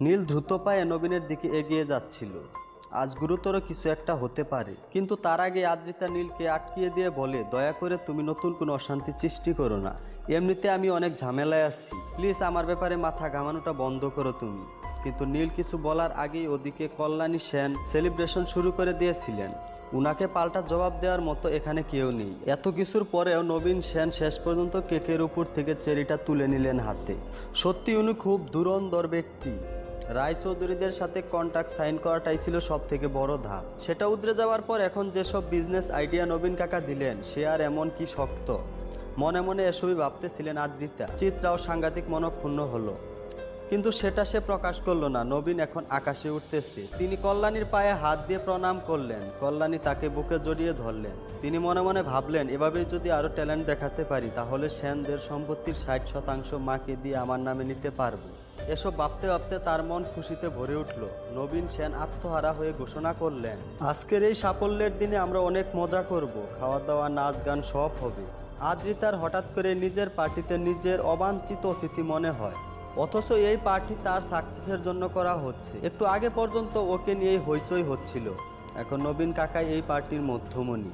নীল দ্রুত পায়ে নবীনের দিকে এগিয়ে যাচ্ছিল। আজ গুরুতর কিছু একটা হতে পারে, কিন্তু তার আগে আদ্রিতা নীলকে আটকিয়ে দিয়ে বলে, দয়া করে তুমি নতুন কোনো অশান্তি সৃষ্টি করো না। এমনিতে আমি অনেক ঝামেলায় আছি, প্লিজ আমার ব্যাপারে মাথা ঘামানোটা বন্ধ করো তুমি। কিন্তু নীল কিছু বলার আগেই ওদিকে কল্যাণী সেন সেলিব্রেশন শুরু করে দিয়েছিলেন। উনাকে পাল্টা জবাব দেওয়ার মতো এখানে কেউ নেই। এত কিছুর পরেও নবীন সেন শেষ পর্যন্ত কেকের উপর থেকে চেরিটা তুলে নিলেন হাতে। সত্যি উনি খুব ধুরন্ধর ব্যক্তি। রায়চৌধুরীদের সাথে কন্ট্রাক্ট সাইন করাটাই ছিল সব থেকে বড় ধাপ। সেটা উতরে যাওয়ার পর এখন যেসব বিজনেস আইডিয়া নবীন কাকা দিলেন, সে আর এমন কি শক্ত। মনে মনে এসবই ভাবতেছিলেন আদ্রিতা। চিত্রাও সাংঘাতিক মনক্ষুণ্ণ হলো, কিন্তু সেটা সে প্রকাশ করলো না। নবীন এখন আকাশে উঠতেছে। তিনি কল্যাণীর পায়ে হাত দিয়ে প্রণাম করলেন। কল্যাণী তাকে বুকে জড়িয়ে ধরলেন। তিনি মনে মনে ভাবলেন, এভাবেই যদি আরো ট্যালেন্ট দেখাতে পারি, তাহলে সেনদের সম্পত্তির 60% মাকে দিয়ে আমার নামে নিতে পারবো। এসব ভাবতে ভাবতে তার মন খুশিতে ভরে উঠল। নবীন সেন আত্মহারা হয়ে ঘোষণা করলেন, আজকের এই সাফল্যের দিনে আমরা অনেক মজা করব, খাওয়া দাওয়া, নাচ গান সব হবে। আদ্রিতার হঠাৎ করে নিজের পার্টিতে নিজের অবাঞ্ছিত অতিথি মনে হয়, অথচ এই পার্টি তার সাকসেসের জন্য করা হচ্ছে। একটু আগে পর্যন্ত ওকে নিয়েই হইচই হচ্ছিল, এখন নবীন কাকাই এই পার্টির মধ্যমণি।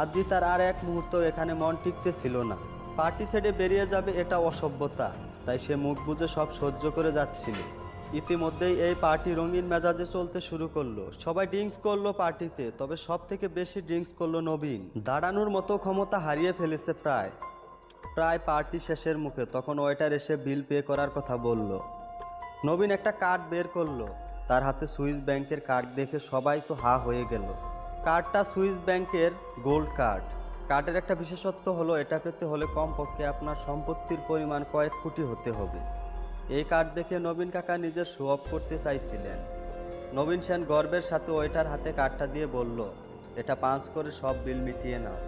আদ্রিতার আর এক মুহূর্ত এখানে মন টিকতেছিল না। পার্টি ছেড়ে বেরিয়ে যাবে এটা অসভ্যতা, তাই সে মুখ বুজে সব সহ্য করে যাচ্ছিল। ইতিমধ্যেই এই পার্টি রঙিন মেজাজে চলতে শুরু করলো। সবাই ড্রিঙ্কস করলো পার্টিতে, তবে সব থেকে বেশি ড্রিঙ্কস করলো নবীন। দাঁড়ানোর মতো ক্ষমতা হারিয়ে ফেলেছে প্রায় পার্টি শেষের মুখে। তখন ওয়েটার এসে বিল পে করার কথা বলল। নবীন একটা কার্ড বের করলো। তার হাতে সুইস ব্যাংকের কার্ড দেখে সবাই তো হা হয়ে গেল। কার্ডটা সুইস ব্যাংকের গোল্ড কার্ড। কার্ডের একটা বিশেষত্ব হলো, এটা পেতে হলে কমপক্ষে আপনার সম্পত্তির পরিমাণ কয়েক কোটি হতে হবে। এই কার্ড দেখে নবীন কাকা নিজের শো অফ করতে চাইছিলেন। নবীন সেন গর্বের সাথে ওয়েটার হাতে কার্ডটা দিয়ে বলল, এটা পাঁচ করে সব বিল মিটিয়ে নাও।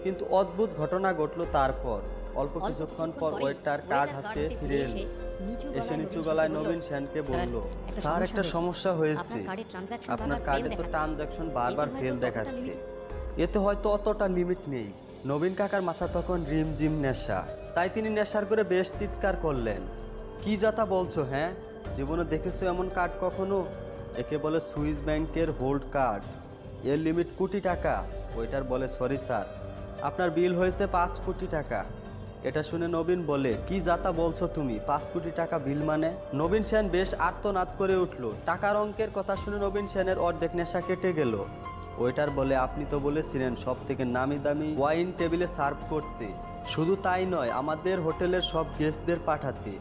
কিন্তু অদ্ভুত ঘটনা ঘটলো তারপর। অল্প কিছুক্ষণ পর ওয়েটার কার্ড হাতে ফিরে এলো। এসে নিচু গলায় নবীন সেনকে বলল, স্যার একটা সমস্যা হয়েছে, আপনার কার্ডে তো ট্রানজাকশন বারবার ফেল দেখাচ্ছে। এতে হয়তো অতটা লিমিট নেই। নবীন কাকার মাথা তখন রিমঝিম নেশা, তাই তিনি নেশার করে বেশ চিৎকার করলেন, কি যাতা বলছো? হ্যাঁ, জীবনে দেখেছো এমন কার্ড কখনো? একে বলে সুইস ব্যাংকের হোল্ড কার্ড, এর লিমিট কোটি টাকা। ওয়েটার বলে, সরি স্যার, আপনার বিল হয়েছে 5 কোটি টাকা। এটা শুনে নবীন বলে, কি যাতা বলছো তুমি? 5 কোটি টাকা বিল মানে? নবীন সেন বেশ আর্তনাদ করে উঠল। টাকার অঙ্কের কথা শুনে নবীন সেনের অর্ধেক নেশা কেটে গেল। ওয়েটার বলে, আপনি তো বলেছিলেন সব থেকে নামি দামি ওয়াইন টেবিলে সার্ভ করতে। শুধু তাই নয়, আমাদের হোটেলের সব গেস্টদের পাঠাতে।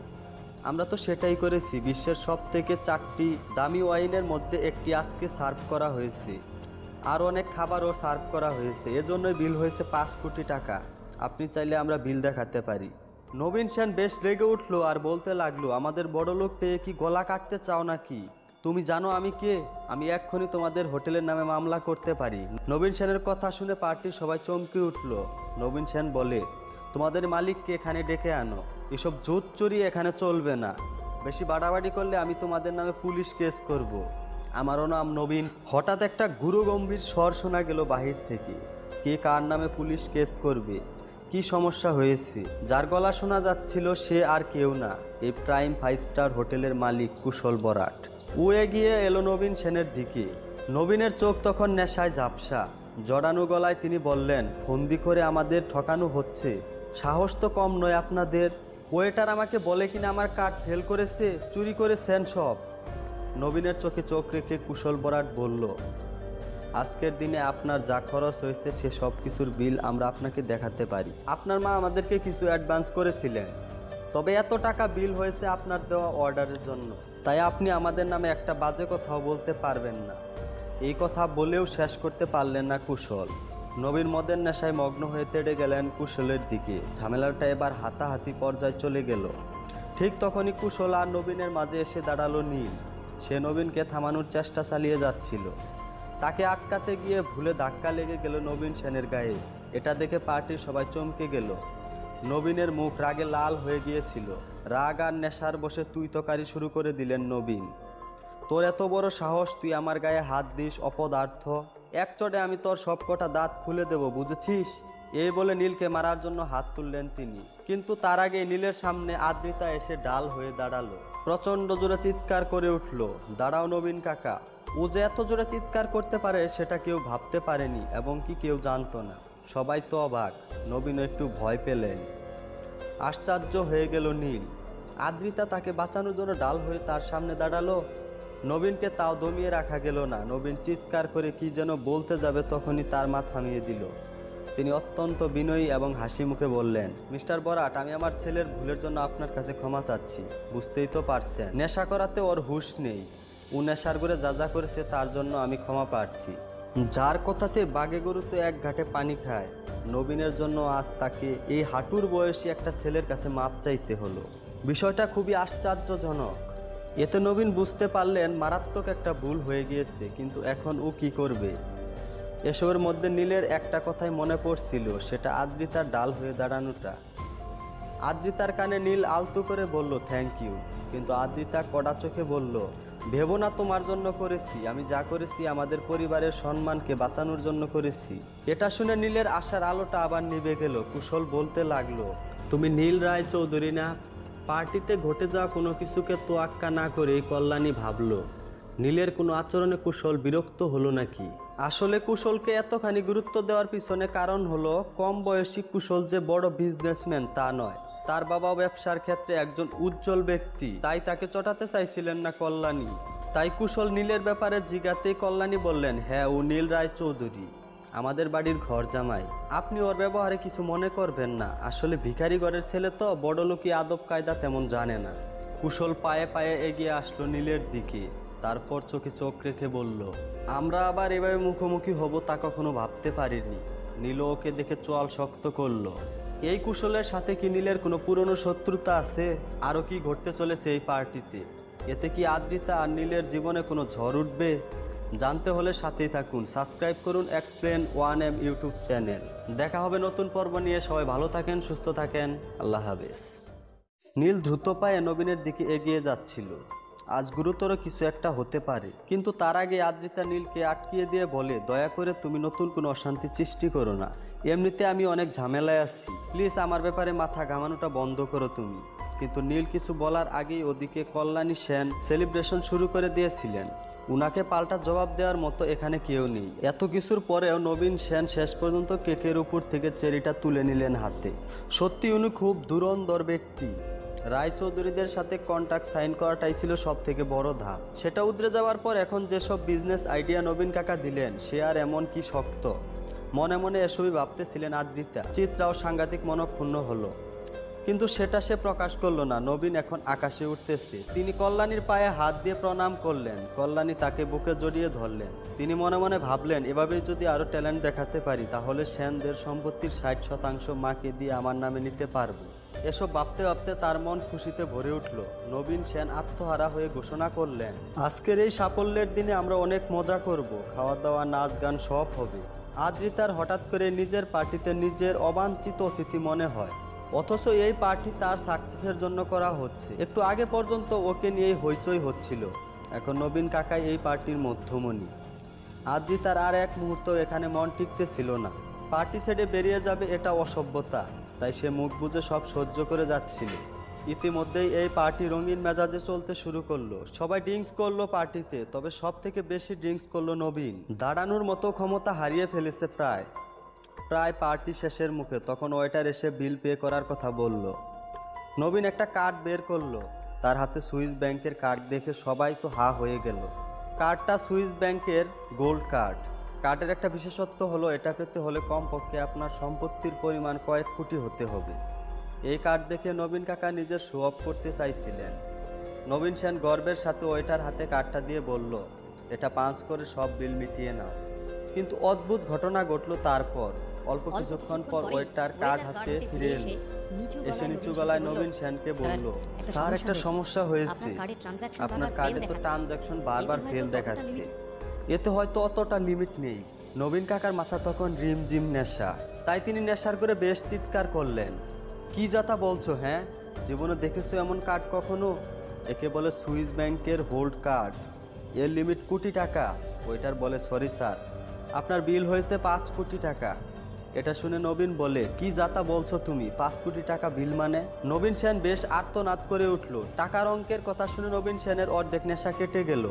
আমরা তো সেটাই করেছি। বিশ্বের সব থেকে 4টি দামি ওয়াইনের মধ্যে একটি আজকে সার্ভ করা হয়েছে, আর অনেক খাবারও সার্ভ করা হয়েছে। এজন্যই বিল হয়েছে 5 কোটি টাকা। আপনি চাইলে আমরা বিল দেখাতে পারি। নবীন সেন বেশ রেগে উঠলো আর বলতে লাগলো, আমাদের বড়লোক পেয়ে কি গলা কাটতে চাও নাকি? তুমি জানো আমি কে? আমি এক্ষুনি তোমাদের হোটেলের নামে মামলা করতে পারি। নবীন সেনের কথা শুনে পার্টির সবাই চমকে উঠল। নবীন সেন বলে, তোমাদের মালিককে এখানে ডেকে আনো। এসব জুত চুরি এখানে চলবে না। বেশি বাড়াবাড়ি করলে আমি তোমাদের নামে পুলিশ কেস করব। আমারও নাম নবীন। হঠাৎ একটা গুরুগম্ভীর স্বর শোনা গেল বাহির থেকে। কে কার নামে পুলিশ কেস করবে? কি সমস্যা হয়েছে? যার গলা শোনা যাচ্ছিল সে আর কেউ না, এই প্রাইম 5 স্টার হোটেলের মালিক কুশল বরাট। ও এগিয়ে এলো নবীন সেনের দিকে। নবীনের চোখ তখন নেশায় ঝাপসা। জড়ানো গলায় তিনি বললেন, ফন্দি করে আমাদের ঠকানো হচ্ছে, সাহস তো কম নয় আপনাদের। ওয়েটার আমাকে বলে কিনা আমার কার্ড ফেল করেছে, চুরি করেছেন সব। নবীনের চোখে চোখ রেখে কুশল বরাট বলল, আজকের দিনে আপনার যা খরচ হয়েছে সে সব কিছুর বিল আমরা আপনাকে দেখাতে পারি। আপনার মা আমাদেরকে কিছু অ্যাডভান্স করেছিলেন, তবে এত টাকা বিল হয়েছে আপনার দেওয়া অর্ডারের জন্য। তাই আপনি আমাদের নামে একটা বাজে কথাও বলতে পারবেন না। এই কথা বলেও শেষ করতে পারলেন না কুশল। নবীন মদের নেশায় মগ্ন হয়ে তেড়ে গেলেন কুশলের দিকে। ঝামেলাটা এবার হাতাহাতি পর্যায়ে চলে গেল। ঠিক তখনই কুশল আর নবীনের মাঝে এসে দাঁড়ালো নীল। সে নবীনকে থামানোর চেষ্টা চালিয়ে যাচ্ছিল। তাকে আটকাতে গিয়ে ভুলে ধাক্কা লেগে গেল নবীন সেনের গায়ে। এটা দেখে পার্টির সবাই চমকে গেল। নবীনের মুখ রাগে লাল হয়ে গিয়েছিল। রাগ আর নেশার বসে তুই তকারি শুরু করে দিলেন নবীন। তোর এত বড় সাহস, তুই আমার গায়ে হাত দিস অপদার্থ! এক চড়ে আমি তোর সব কটা দাঁত খুলে দেব, বুঝেছিস? এই বলে নীলকে মারার জন্য হাত তুললেন তিনি। কিন্তু তার আগে নীলের সামনে আদ্রিতা এসে ডাল হয়ে দাঁড়ালো। প্রচণ্ড জোরে চিৎকার করে উঠল, দাঁড়াও নবীন কাকা। ও যে এত জোরে চিৎকার করতে পারে সেটা কেউ ভাবতে পারেনি এবং কি কেউ জানতো না। সবাই তো অবাক, নবীনও একটু ভয় পেলেন। আশ্চর্য হয়ে গেল নীল। আদ্রিতা তাকে বাঁচানোর জন্য ডাল হয়ে তার সামনে দাঁড়ালো। নবীনকে তাও দমিয়ে রাখা গেল না। নবীন চিৎকার করে কি যেন বলতে যাবে, তখনই তার মা থামিয়ে দিল। তিনি অত্যন্ত বিনয়ী এবং হাসি মুখে বললেন, মিস্টার বরাট, আমি আমার ছেলের ভুলের জন্য আপনার কাছে ক্ষমা চাচ্ছি। বুঝতেই তো পারছেন, নেশা করাতে ওর হুঁশ নেই। ও নেশার করে যা যা করেছে তার জন্য আমি ক্ষমা প্রার্থী। যার কথাতে বাঘে গরু তো এক ঘাটে পানি খায়, নবীনের জন্য আজ তাকে এই হাঁটুর বয়সী একটা ছেলের কাছে মাপ চাইতে হলো। বিষয়টা খুবই আশ্চর্যজনক। এতে নবীন বুঝতে পারলেন মারাত্মক একটা ভুল হয়ে গিয়েছে, কিন্তু এখন ও কি করবে? এসবের মধ্যে নীলের একটা কথাই মনে পড়ছিল, সেটা আদ্রিতার ডাল হয়ে দাঁড়ানোটা। আদ্রিতার কানে নীল আলতো করে বলল থ্যাংক ইউ, কিন্তু আদ্রিতা কড়া চোখে বলল, ভেবো না তোমার জন্য করেছি, আমি যা করেছি আমাদের পরিবারের সম্মানকে বাঁচানোর জন্য করেছি। এটা শুনে নীলের আশার আলোটা আবার নিভে গেল। কুশল বলতে লাগলো, তুমি নীল রায় চৌধুরী না? পার্টিতে ঘটে যাওয়া কোনো কিছুকে তোয়াক্কা না করে কল্যাণী ভাবলো। নীলের কোনো আচরণে কুশল বিরক্ত হলো নাকি? আসলে কুশলকে এতখানি গুরুত্ব দেওয়ার পিছনে কারণ হলো, কম বয়সী কুশল যে বড় বিজনেসম্যান তা নয়, তার বাবা ব্যবসার ক্ষেত্রে একজন উজ্জ্বল ব্যক্তি, তাই তাকে চটাতে চাইছিলেন না কল্যাণী। তাই কুশল নীলের ব্যাপারে জিজ্ঞাতেই কল্যাণী বললেন, হ্যাঁ ও নীল রায় চৌধুরী, আমাদের বাড়ির ঘর জামাই। আপনি ওর ব্যবহারে কিছু মনে করবেন না, আসলে ভিখারি ঘরের ছেলে তো, বড়লোকি আদব কায়দা তেমন জানে না। কুশল পায়ে পায়ে এগিয়ে আসলো নীলের দিকে, তারপর চোখে চোখ রেখে বলল, আমরা আবার এভাবে মুখোমুখি হব তা কখনো ভাবতে পারিনি। নীল ওকে দেখে চোয়াল শক্ত করলো। এই কুশলের সাথে কি নীলের কোনো পুরনো শত্রুতা আছে? আরও কি ঘটতে চলেছে এই পার্টিতে? এতে কি আদ্রিতা আর নীলের জীবনে কোনো ঝড় উঠবে? জানতে হলে সাথেই থাকুন। সাবস্ক্রাইব করুন এক্সপ্লেন 1M ইউটিউব চ্যানেল। দেখা হবে নতুন পর্ব নিয়ে। সবাই ভালো থাকেন, সুস্থ থাকেন। আল্লাহ হাফেজ। নীল দ্রুত পায়ে নবীনের দিকে এগিয়ে যাচ্ছিল। আজ গুরুতর কিছু একটা হতে পারে, কিন্তু তার আগে আদ্রিতা নীলকে আটকিয়ে দিয়ে বলে, দয়া করে তুমি নতুন কোনো অশান্তি সৃষ্টি করো না। এমনিতে আমি অনেক ঝামেলায় আছি, প্লিজ আমার ব্যাপারে মাথা ঘামানোটা বন্ধ করো তুমি। কিন্তু নীল কিছু বলার আগেই ওদিকে কল্যাণী সেন সেলিব্রেশন শুরু করে দিয়েছিলেন। উনাকে পাল্টা জবাব দেওয়ার মতো এখানে কেউ নেই। এত কিছুর পরেও নবীন সেন শেষ পর্যন্ত কেকের উপর থেকে চেরিটা তুলে নিলেন হাতে। সত্যি উনি খুব ধুরন্ধর ব্যক্তি। রায়চৌধুরীদের সাথে কন্ট্রাক্ট সাইন করাটাই ছিল সব থেকে বড় ধাপ। সেটা উতরে যাওয়ার পর এখন যেসব বিজনেস আইডিয়া নবীন কাকা দিলেন, সে আর এমন কি শক্ত। মনে মনে এসবই ভাবতেছিলেন আদ্রিতা। চিত্রাও সাংঘাতিক মনক্ষুণ্ণ হলো, কিন্তু সেটা সে প্রকাশ করলো না। নবীন এখন আকাশে উঠতেছে। তিনি কল্যাণীর পায়ে হাত দিয়ে প্রণাম করলেন। কল্যাণী তাকে বুকে জড়িয়ে ধরলেন। তিনি মনে মনে ভাবলেন, এভাবেই যদি আরো ট্যালেন্ট দেখাতে পারি, তাহলে সেনদের সম্পত্তির 60% মাকে দিয়ে আমার নামে নিতে পারবো। এসব ভাবতে ভাবতে তার মন খুশিতে ভরে উঠল। নবীন সেন আত্মহারা হয়ে ঘোষণা করলেন, আজকের এই সাফল্যের দিনে আমরা অনেক মজা করব, খাওয়া দাওয়া, নাচ গান সব হবে। আদ্রিতার হঠাৎ করে নিজের পার্টিতে নিজের অবাঞ্ছিত অতিথি মনে হয়, অথচ এই পার্টি তার সাকসেসের জন্য করা হচ্ছে। একটু আগে পর্যন্ত ওকে নিয়েই হইচই হচ্ছিল, এখন নবীন কাকাই এই পার্টির মধ্যমণি। আদ্রিতার আর এক মুহূর্ত এখানে মন টিকতেছিল না। পার্টি ছেড়ে বেরিয়ে যাবে এটা অসভ্যতা, তাই সে মুখ বুজে সব সহ্য করে যাচ্ছিল। ইতিমধ্যেই এই পার্টি রঙিন মেজাজে চলতে শুরু করলো। সবাই ড্রিঙ্কস করলো পার্টিতে, তবে সব থেকে বেশি ড্রিঙ্কস করলো নবীন। দাঁড়ানোর মতো ক্ষমতা হারিয়ে ফেলেছে প্রায় পার্টি শেষের মুখে। তখন ওয়েটার এসে বিল পে করার কথা বলল। নবীন একটা কার্ড বের করলো। তার হাতে সুইস ব্যাংকের কার্ড দেখে সবাই তো হা হয়ে গেল। কার্ডটা সুইস ব্যাংকের গোল্ড কার্ড। কার্ডের একটা বিশেষত্ব হলো, এটা পেতে হলে কমপক্ষে আপনার সম্পত্তির পরিমাণ কয়েক কোটি হতে হবে। এই কার্ড দেখে নবীন কাকা নিজের শো অফ করতে চাইছিলেন। নবীন সেন গর্বের সাথে ওয়েটার হাতে কার্ডটা দিয়ে বলল, এটা পাঞ্চ করে সব বিল মিটিয়ে নাও। কিন্তু অদ্ভুত ঘটনা ঘটল তারপর। অল্প কিছুক্ষণ পর ওয়েটার কার্ড হাতে ফিরে এলো। এসে নিচু গলায় নবীন সেনকে বলল, স্যার একটা সমস্যা হয়েছে, আপনার কার্ডে তো ট্রানজাকশন বারবার ফেল দেখাচ্ছে। এতে হয়তো অতটা লিমিট নেই। নবীন কাকার মাথা তখন রিমঝিম নেশা, তাই তিনি নেশার করে বেশ চিৎকার করলেন, কি যাতা বলছো? হ্যাঁ, জীবনে দেখেছো এমন কার্ড কখনো? একে বলে সুইস ব্যাংকের হোল্ড কার্ড, এর লিমিট কোটি টাকা। ওয়েটার বলে, সরি স্যার, আপনার বিল হয়েছে 5 কোটি টাকা। এটা শুনে নবীন বলে, কি যাতা বলছো তুমি, 5 কোটি টাকা বিল মানে? নবীন সেন বেশ আর্তনাদ করে উঠল। টাকার অঙ্কের কথা শুনে নবীন সেনের অর্ধেক নেশা কেটে গেল।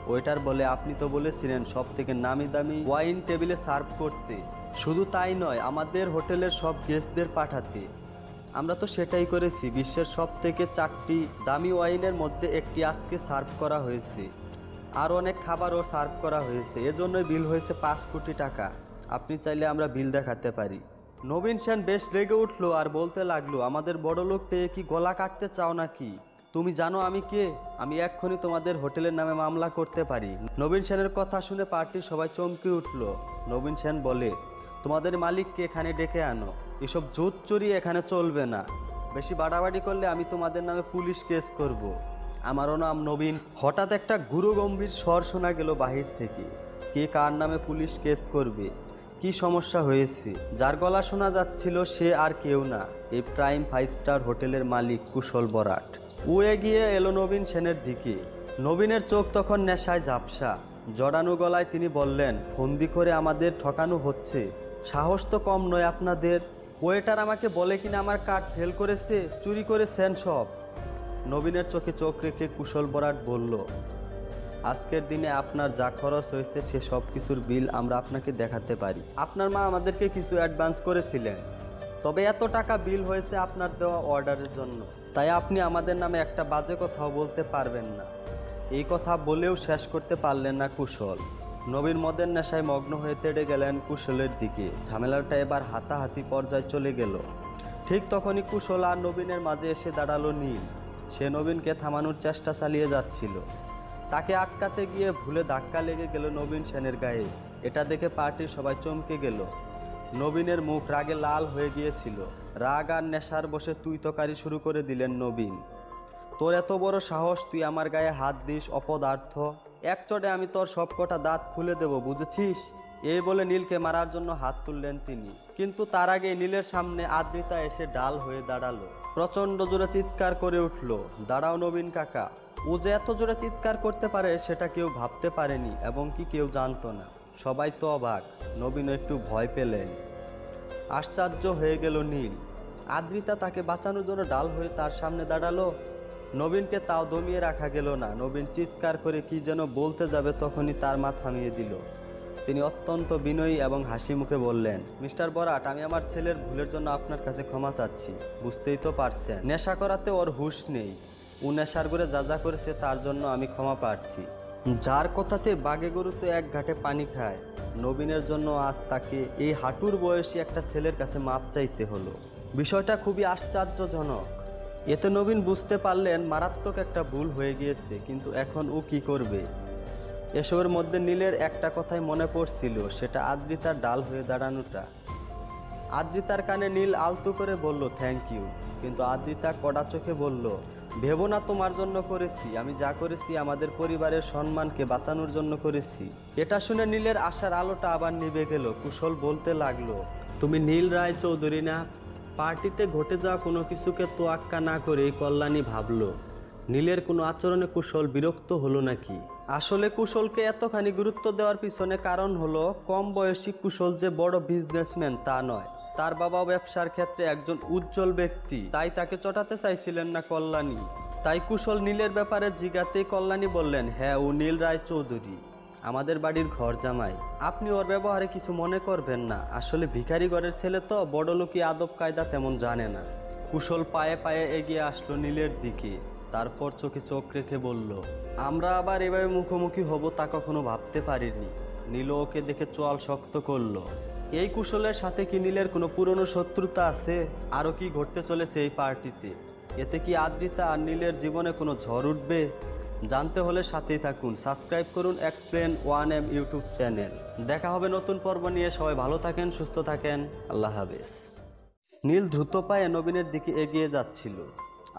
ওয়েটার বলে, আপনি তো বলেছিলেন সব থেকে নামি দামি ওয়াইন টেবিলে সার্ভ করতে। শুধু তাই নয়, আমাদের হোটেলের সব গেস্টদের পাঠাতে। আমরা তো সেটাই করেছি। বিশ্বের সব থেকে 4টি দামি ওয়াইনের মধ্যে একটি আজকে সার্ভ করা হয়েছে। আর অনেক খাবারও সার্ভ করা হয়েছে। এজন্যই বিল হয়েছে 5 কোটি টাকা। আপনি চাইলে আমরা বিল দেখাতে পারি। নবীন সেন বেশ রেগে উঠলো আর বলতে লাগলো, আমাদের বড়লোক পেয়ে কি গলা কাটতে চাও নাকি? তুমি জানো আমি কে? আমি এক্ষুনি তোমাদের হোটেলের নামে মামলা করতে পারি। নবীন সেনের কথা শুনে পার্টির সবাই চমকে উঠল। নবীন সেন বলে, তোমাদের মালিককে এখানে ডেকে আনো। এসব জুত চুরি এখানে চলবে না। বেশি বাড়াবাড়ি করলে আমি তোমাদের নামে পুলিশ কেস করব। আমারও নাম নবীন। হঠাৎ একটা গুরুগম্ভীর স্বর শোনা গেল বাহির থেকে। কে কার নামে পুলিশ কেস করবে? কি সমস্যা হয়েছে? যার গলা শোনা যাচ্ছিল সে আর কেউ না, এই প্রাইম 5 স্টার হোটেলের মালিক কুশল বরাট। ও এগিয়ে এলো নবীন সেনের দিকে। নবীনের চোখ তখন নেশায় ঝাপসা। জড়ানো গলায় তিনি বললেন, ফন্দি করে আমাদের ঠকানো হচ্ছে। সাহস তো কম নয় আপনাদের। ওয়েটার আমাকে বলে কিনা আমার কার্ড ফেল করেছে, চুরি করেছেন সব। নবীনের চোখে চোখ রেখে কুশল বরাট বলল, আজকের দিনে আপনার যা খরচ হয়েছে সে সব কিছুর বিল আমরা আপনাকে দেখাতে পারি। আপনার মা আমাদেরকে কিছু অ্যাডভান্স করেছিলেন, তবে এত টাকা বিল হয়েছে আপনার দেওয়া অর্ডারের জন্য। তাই আপনি আমাদের নামে একটা বাজে কথাও বলতে পারবেন না। এই কথা বলেও শেষ করতে পারলেন না কুশল। নবীন মদের নেশায় মগ্ন হয়ে তেড়ে গেলেন কুশলের দিকে। ঝামেলাটা এবার হাতাহাতি পর্যায়ে চলে গেল। ঠিক তখনই কুশল আর নবীনের মাঝে এসে দাঁড়ালো নীল। সে নবীনকে থামানোর চেষ্টা চালিয়ে যাচ্ছিল। তাকে আটকাতে গিয়ে ভুলে ধাক্কা লেগে গেল নবীন সেনের গায়ে। এটা দেখে পার্টির সবাই চমকে গেল। নবীনের মুখ রাগে লাল হয়ে গিয়েছিল। রাগ আর নেশার বসে তুই তকারি শুরু করে দিলেন নবীন। তোর এত বড় সাহস, তুই আমার গায়ে হাত দিস অপদার্থ! এক চড়ে আমি তোর সবকটা দাঁত খুলে দেব, বুঝেছিস? এই বলে নীলকে মারার জন্য হাত তুললেন তিনি। কিন্তু তার আগে নীলের সামনে আদ্রিতা এসে ডাল হয়ে দাঁড়ালো। প্রচণ্ড জোরে চিৎকার করে উঠল, দাঁড়াও নবীন কাকা! ও যে এত জোরে চিৎকার করতে পারে সেটা কেউ ভাবতে পারেনি, এবং কি কেউ জানতো না। সবাই তো অবাক, নবীনও একটু ভয় পেলেন। আশ্চর্য হয়ে গেল নীল। আদ্রিতা তাকে বাঁচানোর জন্য ডাল হয়ে তার সামনে দাঁড়ালো। নবীনকে তাও দমিয়ে রাখা গেল না। নবীন চিৎকার করে কি যেন বলতে যাবে, তখনই তার মা থামিয়ে দিল। তিনি অত্যন্ত বিনয়ী এবং হাসি মুখে বললেন, মিস্টার বরাট, আমি আমার ছেলের ভুলের জন্য আপনার কাছে ক্ষমা চাচ্ছি। বুঝতেই তো পারছেন, নেশা করাতে ওর হুঁশ নেই। ও নেশার করে যা যা করেছে তার জন্য আমি ক্ষমা প্রার্থী। যার কথাতে বাগে গরু তো এক ঘাটে পানি খায়। নবীনের জন্য আজ তাকে এই হাঁটুর বয়সী একটা ছেলের কাছে মাপ চাইতে হলো। বিষয়টা খুবই আশ্চর্যজনক। এতে নবীন বুঝতে পারলেন মারাত্মক একটা ভুল হয়ে গিয়েছে, কিন্তু এখন ও কি করবে? এসবের মধ্যে নীলের একটা কথাই মনে পড়ছিল, সেটা আদ্রিতার ডাল হয়ে দাঁড়ানোটা। আদ্রিতার কানে নীল আলতো করে বলল, থ্যাংক ইউ। কিন্তু আদ্রিতা কড়া চোখে বলল, ভেবো না তোমার জন্য করেছি। আমি যা করেছি আমাদের পরিবারের সম্মানকে বাঁচানোর জন্য করেছি। এটা শুনে নীলের আশার আলোটা আবার নিভে গেল। কুশল বলতে লাগলো, তুমি নীল রায় চৌধুরী না? পার্টিতে ঘটে যাওয়া কোনো কিছুকে তোয়াক্কা না করে কল্যাণী ভাবলো। নীলের কোনো আচরণে কুশল বিরক্ত হলো নাকি? আসলে কুশলকে এতখানি গুরুত্ব দেওয়ার পিছনে কারণ হলো, কম বয়সী কুশল যে বড় বিজনেসম্যান তা নয়। তার বাবা ব্যবসার ক্ষেত্রে একজন উজ্জ্বল ব্যক্তি, তাই তাকে চটাতে চাইছিলেন না কল্যাণী। তাই কুশল নীলের ব্যাপারে জিজ্ঞাতেই কল্যাণী বললেন, হ্যাঁ, ও নীল রায় চৌধুরী, আমাদের বাড়ির ঘর জামাই। আপনি ওর ব্যবহারে কিছু মনে করবেন না। আসলে ভিখারি ঘরের ছেলে তো, বড় লোকই আদব কায়দা তেমন জানে না। কুশল পায়ে পায়ে এগিয়ে আসলো নীলের দিকে। তারপর চোখে চোখ রেখে বলল, আমরা আবার এভাবে মুখোমুখি হব তা কখনো ভাবতে পারিনি। নীল ওকে দেখে চোয়াল শক্ত করলো। এই কুশলের সাথে কি নীলের কোনো পুরনো শত্রুতা আছে? আরও কি ঘটতে চলেছে এই পার্টিতে? এতে কি আদ্রিতা আর নীলের জীবনে কোনো ঝড় উঠবে? জানতে হলে সাথেই থাকুন। সাবস্ক্রাইব করুন এক্সপ্লেন 1M ইউটিউব চ্যানেল। দেখা হবে নতুন পর্ব নিয়ে। সবাই ভালো থাকেন, সুস্থ থাকেন। আল্লাহ হাফেজ। নীল দ্রুত পায়ে নবীনের দিকে এগিয়ে যাচ্ছিল।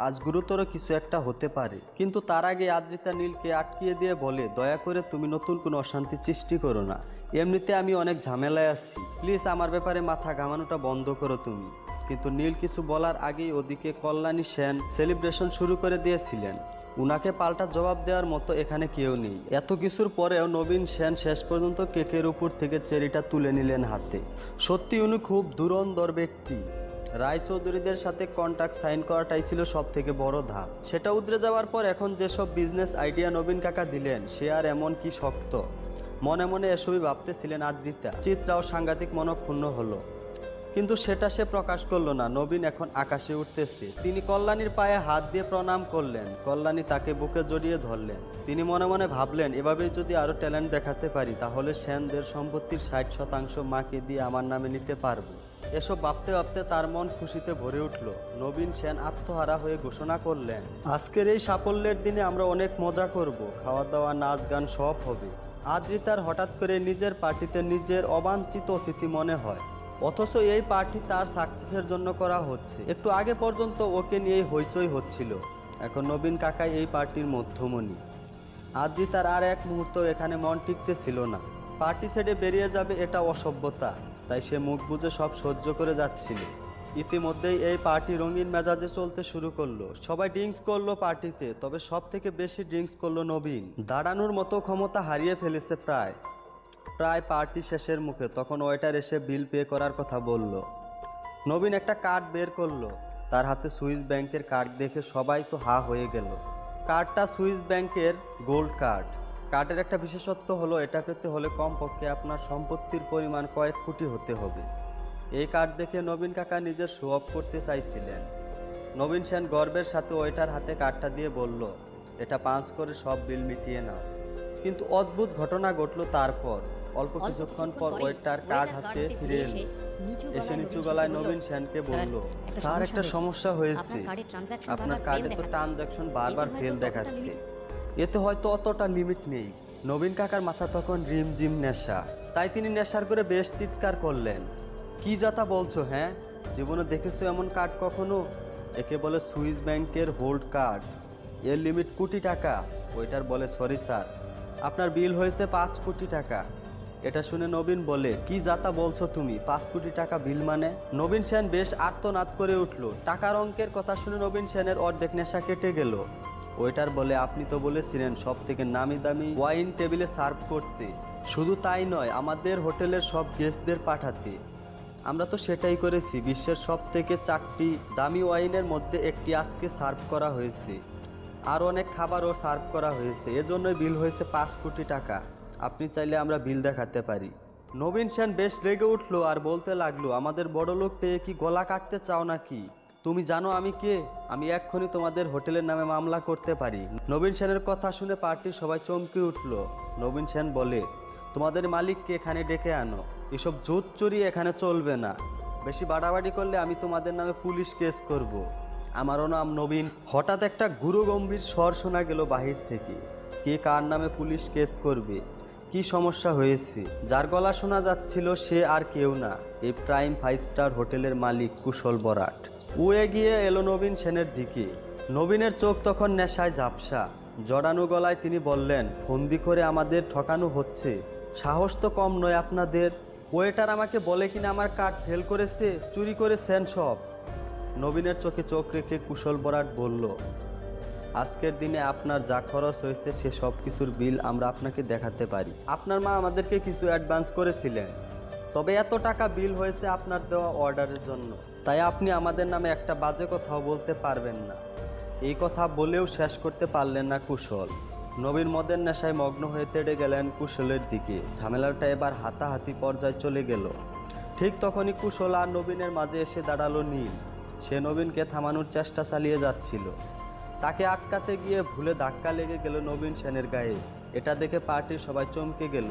আজ গুরুতর কিছু একটা হতে পারে। কিন্তু তার আগে আদ্রিতা নীলকে আটকিয়ে দিয়ে বলে, দয়া করে তুমি নতুন কোনো অশান্তি সৃষ্টি করো না। এমনিতে আমি অনেক ঝামেলায় আছি, প্লিজ আমার ব্যাপারে মাথা ঘামানোটা বন্ধ করো তুমি। কিন্তু নীল কিছু বলার আগেই ওদিকে কল্যাণী সেন সেলিব্রেশন শুরু করে দিয়েছিলেন। উনাকে পাল্টা জবাব দেওয়ার মতো এখানে কেউ নেই। এত কিছুর পরেও নবীন সেন শেষ পর্যন্ত কেকের উপর থেকে চেরিটা তুলে নিলেন হাতে। সত্যি উনি খুব ধুরন্ধর ব্যক্তি। রায়চৌধুরীদের সাথে কন্ট্রাক্ট সাইন করাটাই ছিল সব থেকে বড় ধাপ। সেটা উতরে যাওয়ার পর এখন যেসব বিজনেস আইডিয়া নবীন কাকা দিলেন সে আর এমন কি শক্ত। মনে মনে এসবই ভাবতেছিলেন আদ্রিতা। চিত্রাও সাংঘাতিক মনক্ষুণ্ণ হলো, কিন্তু সেটা সে প্রকাশ করলো না। নবীন এখন আকাশে উঠতেছে। তিনি কল্যাণীর পায়ে হাত দিয়ে প্রণাম করলেন। কল্যাণী তাকে বুকে জড়িয়ে ধরলেন। তিনি মনে মনে ভাবলেন, এভাবেই যদি আরো ট্যালেন্ট দেখাতে পারি তাহলে সেনদের সম্পত্তির 60% মাকে দিয়ে আমার নামে নিতে পারবো। এসব ভাবতে ভাবতে তার মন খুশিতে ভরে উঠল। নবীন সেন আত্মহারা হয়ে ঘোষণা করলেন, আজকের এই সাফল্যের দিনে আমরা অনেক মজা করব, খাওয়া দাওয়া নাচ গান সব হবে। আদ্রিতার হঠাৎ করে নিজের পার্টিতে নিজের অবাঞ্ছিত অতিথি মনে হয়, অথচ এই পার্টি তার সাকসেসের জন্য করা হচ্ছে। একটু আগে পর্যন্ত ওকে নিয়েই হইচই হচ্ছিল, এখন নবীন কাকাই এই পার্টির মধ্যমণি। আদ্রিতার আর এক মুহূর্ত এখানে মন টিকতেছিল না। পার্টি ছেড়ে বেরিয়ে যাবে এটা অসভ্যতা, তাই সে মুখ বুজে সব সহ্য করে যাচ্ছিল। ইতিমধ্যেই এই পার্টি রঙিন মেজাজে চলতে শুরু করলো। সবাই ড্রিঙ্কস করলো পার্টিতে, তবে সব থেকে বেশি ড্রিঙ্কস করলো নবীন। দাঁড়ানোর মতো ক্ষমতা হারিয়ে ফেলেছে প্রায় পার্টি শেষের মুখে। তখন ওয়েটার এসে বিল পে করার কথা বলল। নবীন একটা কার্ড বের করলো। তার হাতে সুইস ব্যাংকের কার্ড দেখে সবাই তো হা হয়ে গেল। কার্ডটা সুইস ব্যাংকের গোল্ড কার্ড। কার্ডের একটা বিশেষত্ব হলো, এটা পেতে হলে কমপক্ষে আপনার সম্পত্তির পরিমাণ কয়েক কোটি হতে হবে। এই কার্ড দেখে নবীন কাকা নিজের শো অফ করতে চাইছিলেন। নবীন সেন গর্বের সাথে ওয়েটার হাতে কার্ডটা দিয়ে বলল, এটা পাঞ্চ করে সব বিল মিটিয়ে নাও। কিন্তু অদ্ভুত ঘটনা ঘটল তারপর। অল্প কিছুক্ষণ পর ওয়েটার কার্ড হাতে ফিরে এলো। এসে নিচু গলায় নবীন সেনকে বলল, স্যার একটা সমস্যা হয়েছে, আপনার কার্ডে তো ট্রানজাকশন বারবার ফেল দেখাচ্ছে। এতে হয়তো অতটা লিমিট নেই। নবীন কাকার মাথা তখন রিমঝিম নেশা, তাই তিনি নেশার করে বেশ চিৎকার করলেন, কি যাতা বলছো? হ্যাঁ, জীবনে দেখেছো এমন কার্ড কখনো? একে বলে সুইস ব্যাংকের হোল্ড কার্ড, এর লিমিট কোটি টাকা। ওইটার বলে, সরি স্যার, আপনার বিল হয়েছে 5 কোটি টাকা। এটা শুনে নবীন বলে, কি যাতা বলছো তুমি? 5 কোটি টাকা বিল মানে? নবীন সেন বেশ আর্তনাদ করে উঠল। টাকার অঙ্কের কথা শুনে নবীন সেনের অর্ধেক নেশা কেটে গেল। ওয়েটার বলে, আপনি তো বলেছিলেন সব থেকে নামি দামি ওয়াইন টেবিলে সার্ভ করতে। শুধু তাই নয়, আমাদের হোটেলের সব গেস্টদের পাঠাতে। আমরা তো সেটাই করেছি। বিশ্বের সব থেকে 4টি দামি ওয়াইনের মধ্যে একটি আজকে সার্ভ করা হয়েছে, আর অনেক খাবারও সার্ভ করা হয়েছে। এজন্যই বিল হয়েছে 5 কোটি টাকা। আপনি চাইলে আমরা বিল দেখাতে পারি। নবীন সেন বেশ রেগে উঠলো আর বলতে লাগলো, আমাদের বড় লোক পেয়ে কি গলা কাটতে চাও নাকি? তুমি জানো আমি কে? আমি এক্ষুনি তোমাদের হোটেলের নামে মামলা করতে পারি। নবীন সেনের কথা শুনে পার্টির সবাই চমকে উঠল। নবীন সেন বলে, তোমাদের মালিককে এখানে ডেকে আনো। এসব জুত চুরি এখানে চলবে না। বেশি বাড়াবাড়ি করলে আমি তোমাদের নামে পুলিশ কেস করব। আমারও নাম নবীন। হঠাৎ একটা গুরুগম্ভীর স্বর শোনা গেল বাহির থেকে। কে কার নামে পুলিশ কেস করবে? কি সমস্যা হয়েছে? যার গলা শোনা যাচ্ছিল সে আর কেউ না, এই প্রাইম 5 স্টার হোটেলের মালিক কুশল বরাট। ও এগিয়ে এলো নবীন সেনের দিকে। নবীনের চোখ তখন নেশায় ঝাপসা। জড়ানো গলায় তিনি বললেন, ফন্দি করে আমাদের ঠকানো হচ্ছে। সাহস তো কম নয় আপনাদের। ওয়েটার আমাকে বলে কিনা আমার কার্ড ফেল করেছে, চুরি করেছেন সব। নবীনের চোখে চোখ রেখে কুশল বরাট বলল, আজকের দিনে আপনার যা খরচ হয়েছে সে সব কিছুর বিল আমরা আপনাকে দেখাতে পারি। আপনার মা আমাদেরকে কিছু অ্যাডভান্স করেছিলেন, তবে এত টাকা বিল হয়েছে আপনার দেওয়া অর্ডারের জন্য। তাই আপনি আমাদের নামে একটা বাজে কথাও বলতে পারবেন না। এই কথা বলেও শেষ করতে পারলেন না কুশল। নবীন মদের নেশায় মগ্ন হয়ে তেড়ে গেলেন কুশলের দিকে। ঝামেলাটা এবার হাতাহাতি পর্যায়ে চলে গেল। ঠিক তখনই কুশল আর নবীনের মাঝে এসে দাঁড়ালো নীল। সে নবীনকে থামানোর চেষ্টা চালিয়ে যাচ্ছিল। তাকে আটকাতে গিয়ে ভুলে ধাক্কা লেগে গেল নবীন সেনের গায়ে। এটা দেখে পার্টির সবাই চমকে গেল।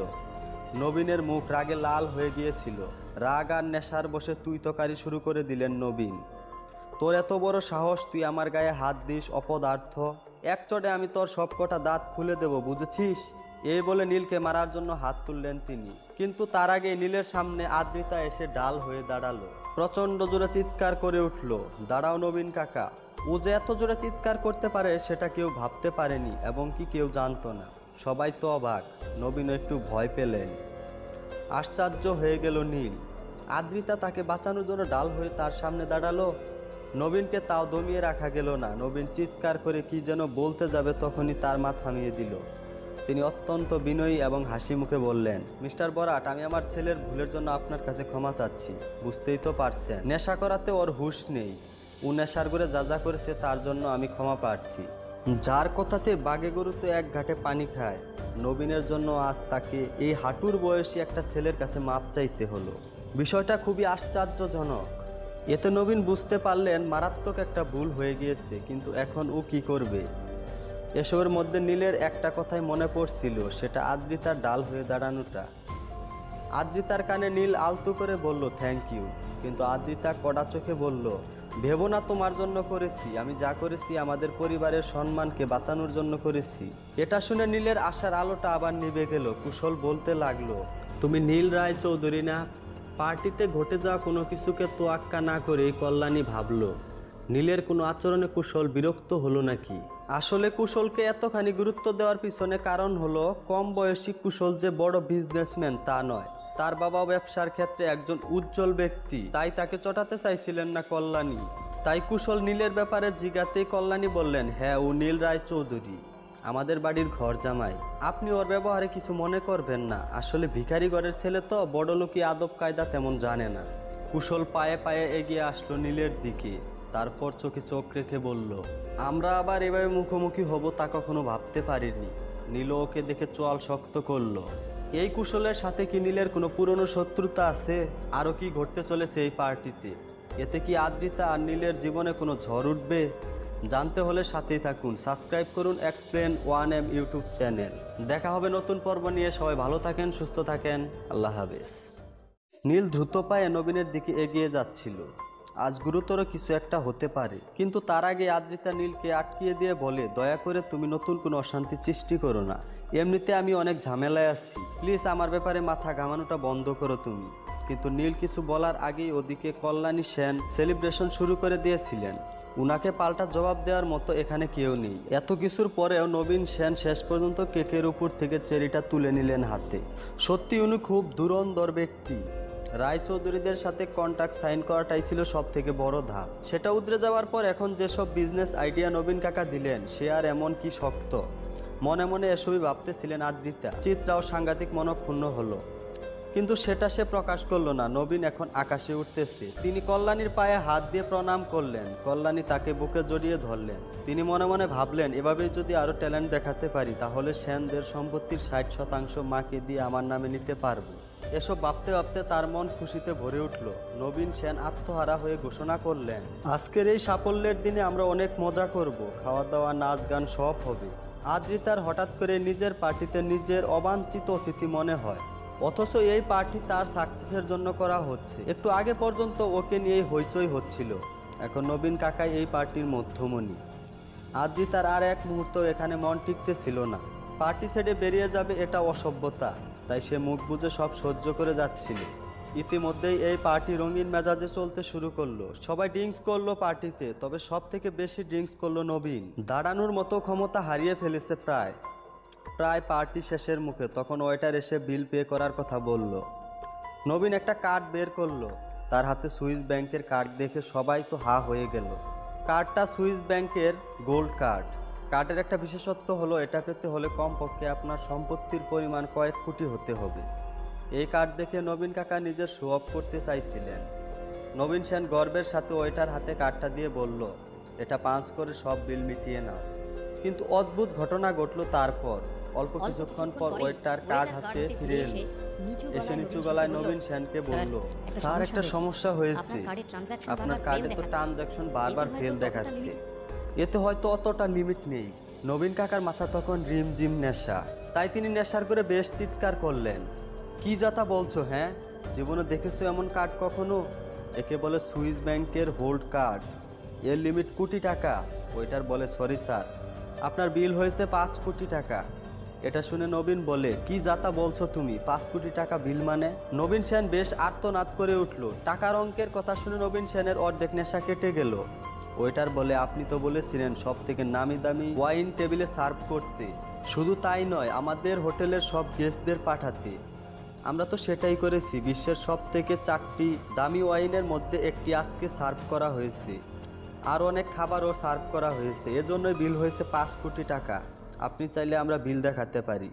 নবীনের মুখ রাগে লাল হয়ে গিয়েছিল। রাগ আর নেশার বসে তুই তকারি শুরু করে দিলেন নবীন। তোর এত বড় সাহস, তুই আমার গায়ে হাত দিস অপদার্থ! এক চড়ে আমি তোর সবকটা দাঁত খুলে দেব, বুঝেছিস? এই বলে নীলকে মারার জন্য হাত তুললেন তিনি। কিন্তু তার আগে নীলের সামনে আদ্রিতা এসে ডাল হয়ে দাঁড়ালো। প্রচণ্ড জোরে চিৎকার করে উঠল, দাঁড়াও নবীন কাকা! ও যে এত জোরে চিৎকার করতে পারে সেটা কেউ ভাবতে পারেনি, এবং কি কেউ জানতো না। সবাই তো অবাক, নবীনও একটু ভয় পেলেন। আশ্চর্য হয়ে গেল নীল। আদ্রিতা তাকে বাঁচানোর জন্য ডাল হয়ে তার সামনে দাঁড়ালো। নবীনকে তাও দমিয়ে রাখা গেল না। নবীন চিৎকার করে কি যেন বলতে যাবে, তখনই তার মা থামিয়ে দিল। তিনি অত্যন্ত বিনয়ী এবং হাসি মুখে বললেন, মিস্টার বরাট, আমি আমার ছেলের ভুলের জন্য আপনার কাছে ক্ষমা চাচ্ছি। বুঝতেই তো পারছেন, নেশা করাতে ওর হুঁশ নেই। ও নেশার করে যা যা করেছে তার জন্য আমি ক্ষমা প্রার্থী। যার কথাতে বাগে গরু তো এক ঘাটে পানি খায়, নবীনের জন্য আজ তাকে এই হাঁটুর বয়সী একটা ছেলের কাছে মাপ চাইতে হলো। বিষয়টা খুবই আশ্চর্যজনক। এতে নবীন বুঝতে পারলেন মারাত্মক একটা ভুল হয়ে গিয়েছে, কিন্তু এখন ও কি করবে? এসবের মধ্যে নীলের একটা কথাই মনে পড়ছিল, সেটা আদ্রিতার ডাল হয়ে দাঁড়ানোটা। আদ্রিতার কানে নীল আলতো করে বলল থ্যাংক ইউ, কিন্তু আদ্রিতা কড়া চোখে বলল, ভেবো না তোমার জন্য করেছি, আমি যা করেছি আমাদের পরিবারের সম্মানকে বাঁচানোর জন্য করেছি। এটা শুনে নীলের আশার আলোটা আবার নিভে গেল। কুশল বলতে লাগলো, তুমি নীল রায় চৌধুরী না? পার্টিতে ঘটে যাওয়া কোনো কিছুকে তোয়াক্কা না করেই কল্যাণী ভাবলো নীলের কোনো আচরণে কুশল বিরক্ত হলো নাকি। আসলে কুশলকে এতখানি গুরুত্ব দেওয়ার পিছনে কারণ হলো, কম বয়সী কুশল যে বড় বিজনেসম্যান তা নয়, তার বাবা ব্যবসার ক্ষেত্রে একজন উজ্জ্বল ব্যক্তি, তাই তাকে চটাতে চাইছিলেন না কল্যাণী। তাই কুশল নীলের ব্যাপারে জিজ্ঞাতেই কল্যাণী বললেন, হ্যাঁ ও নীল রায় চৌধুরী, আমাদের বাড়ির ঘর জামাই। আপনি ওর ব্যবহারে কিছু মনে করবেন না, আসলে ভিখারি ঘরের ছেলে তো, বড় লোকই আদব কায়দা তেমন জানে না। কুশল পায়ে পায়ে এগিয়ে আসলো নীলের দিকে, তারপর চোখে চোখ রেখে বলল, আমরা আবার এভাবে মুখোমুখি হব তা কখনো ভাবতে পারিনি। নীল ওকে দেখে চোয়াল শক্ত করলো। এই কুশলের সাথে কি নীলের কোনো পুরনো শত্রুতা আছে? আরও কি ঘটতে চলেছে এই পার্টিতে? এতে কি আদ্রিতা আর নীলের জীবনে কোনো ঝড় উঠবে? জানতে হলে সাথেই থাকুন। সাবস্ক্রাইব করুন এক্সপ্লেন 1M ইউটিউব চ্যানেল। দেখা হবে নতুন পর্ব নিয়ে। সবাই ভালো থাকেন, সুস্থ থাকেন। আল্লাহ হাফেজ। নীল দ্রুত পায়ে নবীনের দিকে এগিয়ে যাচ্ছিল। আজ গুরুতর কিছু একটা হতে পারে, কিন্তু তার আগে আদ্রিতা নীলকে আটকিয়ে দিয়ে বলে, দয়া করে তুমি নতুন কোনো অশান্তি সৃষ্টি করো না। এমনিতে আমি অনেক ঝামেলায় আছি, প্লিজ আমার ব্যাপারে মাথা ঘামানোটা বন্ধ করো তুমি। কিন্তু নীল কিছু বলার আগেই ওদিকে কল্যাণী সেন সেলিব্রেশন শুরু করে দিয়েছিলেন। উনাকে পাল্টা জবাব দেওয়ার মতো এখানে কেউ নেই। এত কিছুর পরেও নবীন সেন শেষ পর্যন্ত কেকের উপর থেকে চেরিটা তুলে নিলেন হাতে। সত্যি উনি খুব ধুরন্ধর ব্যক্তি। রায়চৌধুরীদের সাথে কন্ট্রাক্ট সাইন করাটাই ছিল সব থেকে বড় ধাপ। সেটা উতরে যাওয়ার পর এখন যেসব বিজনেস আইডিয়া নবীন কাকা দিলেন, সে আর এমন কি শক্ত। মনে মনে এসবই ভাবতেছিলেন আদ্রিতা। চিত্রাও সাংঘাতিক মনক্ষুণ্ণ হলো, কিন্তু সেটা সে প্রকাশ করলো না। নবীন এখন আকাশে উঠতেছে। তিনি কল্যাণীর পায়ে হাত দিয়ে প্রণাম করলেন। কল্যাণী তাকে বুকে জড়িয়ে ধরলেন। তিনি মনে মনে ভাবলেন, এভাবেই যদি আরো ট্যালেন্ট দেখাতে পারি, তাহলে সেনদের সম্পত্তির 60% মাকে দিয়ে আমার নামে নিতে পারবো। এসব ভাবতে ভাবতে তার মন খুশিতে ভরে উঠল। নবীন সেন আত্মহারা হয়ে ঘোষণা করলেন, আজকের এই সাফল্যের দিনে আমরা অনেক মজা করব, খাওয়া দাওয়া, নাচ গান সব হবে। আদ্রিতার হঠাৎ করে নিজের পার্টিতে নিজের অবাঞ্ছিত অতিথি মনে হয়, অথচ এই পার্টি তার সাকসেসের জন্য করা হচ্ছে। একটু আগে পর্যন্ত ওকে নিয়েই হইচই হচ্ছিল, এখন নবীন কাকাই এই পার্টির মধ্যমণি। আদ্রিতার আর এক মুহূর্ত এখানে মন টিকতেছিল না। পার্টি ছেড়ে বেরিয়ে যাবে এটা অসভ্যতা, তাই সে মুখ বুজে সব সহ্য করে যাচ্ছিল। ইতিমধ্যেই এই পার্টি রঙিন মেজাজে চলতে শুরু করলো। সবাই ড্রিঙ্কস করলো পার্টিতে, তবে সব থেকে বেশি ড্রিঙ্কস করলো নবীন। দাঁড়ানোর মতো ক্ষমতা হারিয়ে ফেলেছে প্রায় পার্টি শেষের মুখে। তখন ওয়েটার এসে বিল পে করার কথা বলল। নবীন একটা কার্ড বের করলো। তার হাতে সুইস ব্যাংকের কার্ড দেখে সবাই তো হা হয়ে গেল। কার্ডটা সুইস ব্যাংকের গোল্ড কার্ড। কার্ডের একটা বিশেষত্ব হলো, এটা পেতে হলে কমপক্ষে আপনার সম্পত্তির পরিমাণ কয়েক কোটি হতে হবে। এই কার্ড দেখে নবীন কাকা নিজের শো অফ করতে চাইছিলেন। নবীন সেন গর্বের সাথে ওয়েটার হাতে কার্ডটা দিয়ে বলল, এটা পাঞ্চ করে সব বিল মিটিয়ে নাও। কিন্তু অদ্ভুত ঘটনা ঘটল তারপর। অল্প কিছুক্ষণ পর ওয়েটার কার্ড হাতে ফিরে এলো। এসে নিচু গলায় নবীন সেনকে বলল, স্যার একটা সমস্যা হয়েছে, আপনার কার্ডে তো ট্রানজাকশন বারবার ফেল দেখাচ্ছে। এতে হয়তো অতটা লিমিট নেই। নবীন কাকার মাথা তখন রিমঝিম নেশা, তাই তিনি নেশার করে বেশ চিৎকার করলেন, কি যাতা বলছো? হ্যাঁ, জীবনে দেখেছো এমন কার্ড কখনো? একে বলে সুইস ব্যাংকের হোল্ড কার্ড, এর লিমিট কোটি টাকা। ওয়েটার বলে, সরি স্যার, আপনার বিল হয়েছে 5 কোটি টাকা। এটা শুনে নবীন বলে, কি যাতা বলছো তুমি? 5 কোটি টাকা বিল মানে? নবীন সেন বেশ আর্তনাদ করে উঠল। টাকার অঙ্কের কথা শুনে নবীন সেনের অর্ধেক নেশা কেটে গেল। ওয়েটার বলে, আপনি তো বলেছিলেন সব থেকে নামি দামি ওয়াইন টেবিলে সার্ভ করতে। শুধু তাই নয়, আমাদের হোটেলের সব গেস্টদের পাঠাতে। আমরা তো সেটাই করেছি। বিশ্বের সব থেকে 4টি দামি ওয়াইনের মধ্যে একটি আজকে সার্ভ করা হয়েছে। আর অনেক খাবারও সার্ভ করা হয়েছে, এজন্যই বিল হয়েছে 5 কোটি টাকা। আপনি চাইলে আমরা বিল দেখাতে পারি।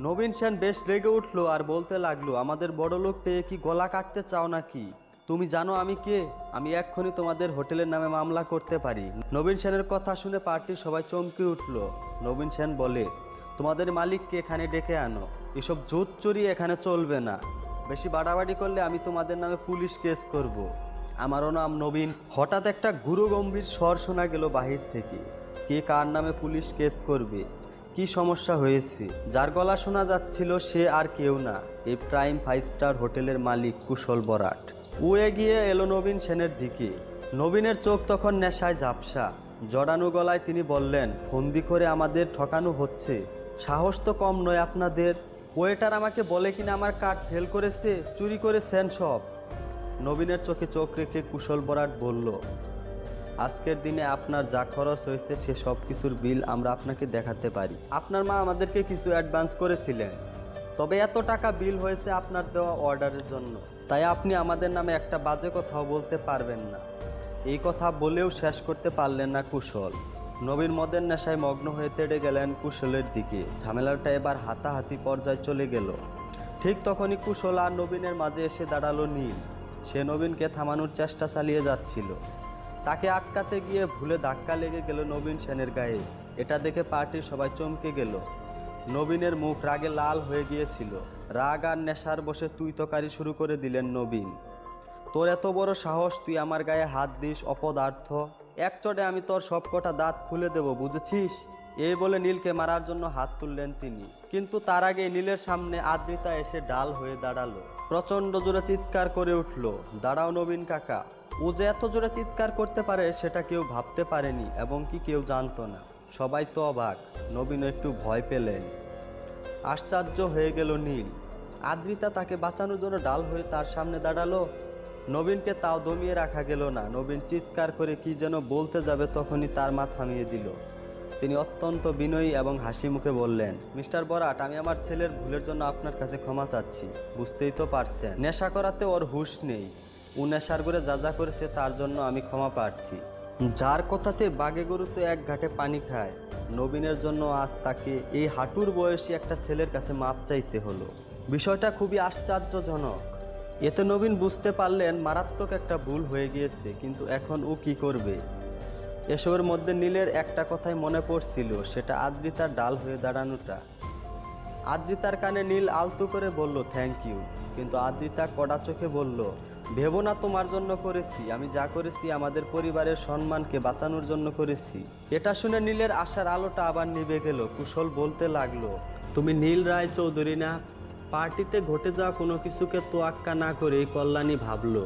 নবীন সেন বেশ রেগে উঠলো আর বলতে লাগলো, আমাদের বড়লোক পেয়ে কি গলা কাটতে চাও নাকি? তুমি জানো আমি কে? আমি এক্ষুনি তোমাদের হোটেলের নামে মামলা করতে পারি। নবীন সেনের কথা শুনে পার্টির সবাই চমকে উঠল। নবীন সেন বলে, তোমাদের মালিককে এখানে ডেকে আনো, এসব জুত চুরি এখানে চলবে না। বেশি বাড়াবাড়ি করলে আমি তোমাদের নামে পুলিশ কেস করব। আমারও নাম নবীন। হঠাৎ একটা গুরুগম্ভীর স্বর শোনা গেল বাহির থেকে। কে কার নামে পুলিশ কেস করবে? কি সমস্যা হয়েছে? যার গলা শোনা যাচ্ছিল সে আর কেউ না, এই প্রাইম 5 স্টার হোটেলের মালিক কুশল বরাট। ও এগিয়ে এলো নবীন সেনের দিকে। নবীনের চোখ তখন নেশায় ঝাপসা। জড়ানো গলায় তিনি বললেন, ফন্দি করে আমাদের ঠকানো হচ্ছে, সাহস তো কম নয় আপনাদের। ওয়েটার আমাকে বলে কিনা আমার কার্ড ফেল করেছে, চুরি করেছেন সব। নবীনের চোখে চোখ রেখে কুশল বরাট বলল, আজকের দিনে আপনার যা খরচ হয়েছে সে সব কিছুর বিল আমরা আপনাকে দেখাতে পারি। আপনার মা আমাদেরকে কিছু অ্যাডভান্স করেছিলেন, তবে এত টাকা বিল হয়েছে আপনার দেওয়া অর্ডারের জন্য, তাই আপনি আমাদের নামে একটা বাজে কথাও বলতে পারবেন না। এই কথা বলেও শেষ করতে পারলেন না কুশল। নবীন মদের নেশায় মগ্ন হয়ে তেড়ে গেলেন কুশলের দিকে। ঝামেলাটা এবার হাতাহাতি পর্যায়ে চলে গেল। ঠিক তখনই কুশল আর নবীনের মাঝে এসে দাঁড়ালো নীল। সে নবীনকে থামানোর চেষ্টা চালিয়ে যাচ্ছিল। তাকে আটকাতে গিয়ে ভুলে ধাক্কা লেগে গেল নবীন সেনের গায়ে। এটা দেখে পার্টির সবাই চমকে গেল। নবীনের মুখ রাগে লাল হয়ে গিয়েছিল। রাগ আর নেশার বসে তুই তকারি শুরু করে দিলেন নবীন। তোর এত বড় সাহস, তুই আমার গায়ে হাত দিস অপদার্থ! এক চড়ে আমি তোর সবকটা দাঁত খুলে দেব, বুঝেছিস? এই বলে নীলকে মারার জন্য হাত তুললেন তিনি। কিন্তু তার আগে নীলের সামনে আদ্রিতা এসে ডাল হয়ে দাঁড়ালো। প্রচণ্ড জোরে চিৎকার করে উঠল, দাঁড়াও নবীন কাকা! ও যে এত জোরে চিৎকার করতে পারে সেটা কেউ ভাবতে পারেনি, এবং কি কেউ জানতো না। সবাই তো অবাক, নবীনও একটু ভয় পেলেন। আশ্চর্য হয়ে গেল নীল। আদ্রিতা তাকে বাঁচানোর জন্য ডাল হয়ে তার সামনে দাঁড়ালো। নবীনকে তাও দমিয়ে রাখা গেল না। নবীন চিৎকার করে কি যেন বলতে যাবে, তখনই তার মা থামিয়ে দিল। তিনি অত্যন্ত বিনয়ী এবং হাসি মুখে বললেন, মিস্টার বরাট, আমি আমার ছেলের ভুলের জন্য আপনার কাছে ক্ষমা চাচ্ছি। বুঝতেই তো পারছেন, নেশা করাতে ওর হুঁশ নেই। ও নেশার করে যা যা করেছে তার জন্য আমি ক্ষমা প্রার্থী। যার কথাতে বাগে গরু তো এক ঘাটে পানি খায়। নবীনের জন্য আজ তাকে এই হাঁটুর বয়সী একটা ছেলের কাছে মাপ চাইতে হলো। বিষয়টা খুবই আশ্চর্যজনক। এতে নবীন বুঝতে পারলেন মারাত্মক একটা ভুল হয়ে গিয়েছে, কিন্তু এখন ও কি করবে? এসবের মধ্যে নীলের একটা কথাই মনে পড়ছিল, সেটা আদ্রিতার ডাল হয়ে দাঁড়ানোটা। আদ্রিতার কানে নীল আলতো করে বলল, থ্যাংক ইউ। কিন্তু আদ্রিতা কড়া চোখে বলল, ভেবো না তোমার জন্য করেছি, আমি যা করেছি আমাদের পরিবারের সম্মানকে বাঁচানোর জন্য করেছি। এটা শুনে নীলের আশার আলোটা আবার নিভে গেল। কুশল বলতে লাগলো, তুমি নীল রায় চৌধুরী না? পার্টিতে ঘটে যাওয়া কোনো কিছুকে তোয়াক্কা না করে কল্যাণী ভাবলো।